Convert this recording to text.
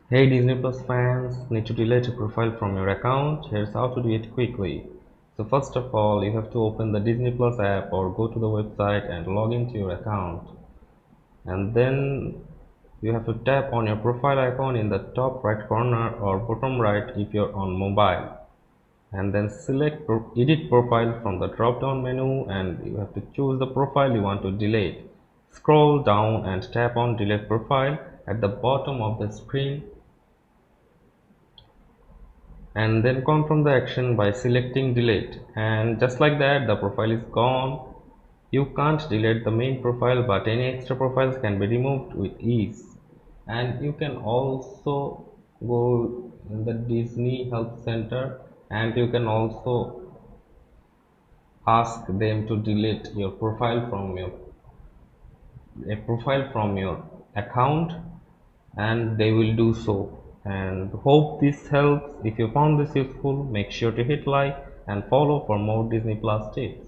Hey Disney Plus fans, need to delete a profile from your account? Here's how to do it quickly. So first of all, you have to open the Disney Plus app or go to the website and log into your account. And then you have to tap on your profile icon in the top right corner or bottom right if you're on mobile. And then select edit profile from the drop down menu and you have to choose the profile you want to delete. Scroll down and tap on delete profile at the bottom of the screen and then confirm the action by selecting delete, and just like that the profile is gone. You can't delete the main profile, but any extra profiles can be removed with ease. And you can also go in the Disney Help Center and you can also ask them to delete your profile from your account, and they will do so. And hope this helps. If you found this useful, make sure to hit like and follow for more Disney Plus tips.